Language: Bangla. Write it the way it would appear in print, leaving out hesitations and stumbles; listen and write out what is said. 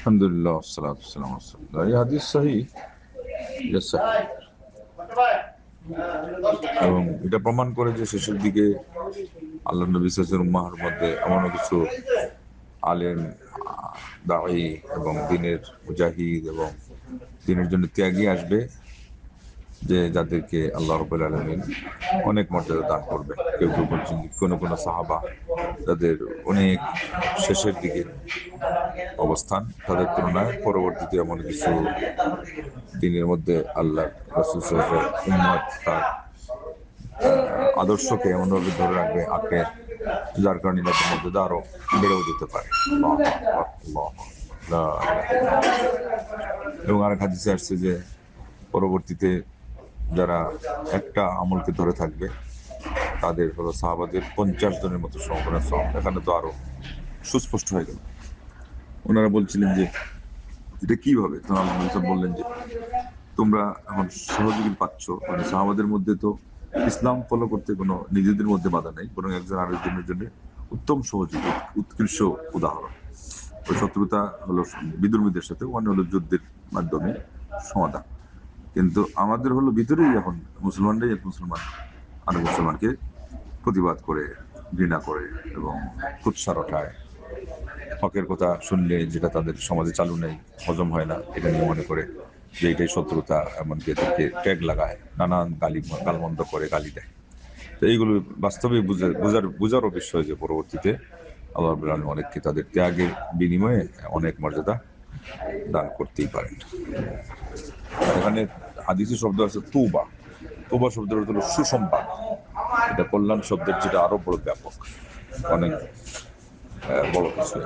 আলহামদুলিল্লাহ সালাতু সালাম রাসূলুল্লাহ। এই হাদিস সহিহ, এটা সহিহ। এবং এটা প্রমাণ করে যে শেষের দিকে আল্লাহ নবী সাল্লাল্লাহু আলাইহি ওয়াসাল্লামের উম্মাহর মধ্যে এমনও কিছু আলেম, দাঈ এবং দিনের মুজাহিদ এবং দিনের জন্য ত্যাগী আসবে, যে যাদেরকে আল্লাহ রাব্বুল আলামিন অনেক মর্যাদা দান করবে। কেউ কেউ বলছেন যে কোনো সাহাবা যাদের অনেক শেষের দিকে অবস্থান, তাদের তুলনায় পরবর্তীতে এমন কিছু দিনের মধ্যে আল্লাহ রাসূল সাল্লাল্লাহু আলাইহি ওয়াসাল্লাম উম্মত তার আদর্শকে এমনভাবে ধরে রাখবে, আঁকড়ে, যার কারণে তাদের মর্যাদা আরো বেড়েও যেতে পারে। আল্লাহু আকবার, আল্লাহু আকবার, লা ইলাহা ইল্লাল্লাহ। এবং আরেক হাদিসে আসছে যে পরবর্তীতে যারা একটা আমলকে ধরে থাকবে তাদের হলো সাহাবাদের 50 জনের মতো সমপনের সব। এখানে তো আরো সুস্পষ্ট হয়ে গেল। ওনারা বলছিলেন যে এটা কিভাবে, তো আল্লাহ নবী সাল্লাল্লাহু আলাইহি ওয়াসাল্লাম বললেন যে তোমরা এখন সহযোগী পাচ্ছ, মানে সাহাবাদের মধ্যে তো ইসলাম ফলো করতে কোনো নিজেদের মধ্যে বাধা নেই, বরং একজন আরেকজনের জন্য উত্তম সহযোগী, উৎকৃষ্ট উদাহরণ। ওই শত্রুতা হলো বিধর্মীদের সাথে, মানে হলো যুদ্ধের মাধ্যমে সমাধান। কিন্তু আমাদের হলো ভিতরেই এখন মুসলমানরাই এক মুসলমান আরেক মুসলমানকে প্রতিবাদ করে, ঘৃণা করে এবং কুৎসা রটায়। হকের কথা শুনলে যেটা তাদের সমাজে চালু নেই, হজম হয় না, এটা নিয়ে মনে করে যে এটাই শত্রুতা, এমনকি এদেরকে ট্যাগ লাগায়, নানান গালমন্দ করে, গালি দেয়। তো এইগুলো বাস্তবে বুঝারও বিষয় যে পরবর্তীতে আল্লাহ রাব্বুল আলামিন অনেককে তাদের ত্যাগের বিনিময়ে অনেক মর্যাদা দান করতেই পারেন। এখানে হাদিসি শব্দ আছে তুবা। তুবা শব্দের অর্থ হলো সুসংবাদ। এটা কল্যাণ শব্দের যেটা আরো বড় ব্যাপক, অনেক বড় কিছু।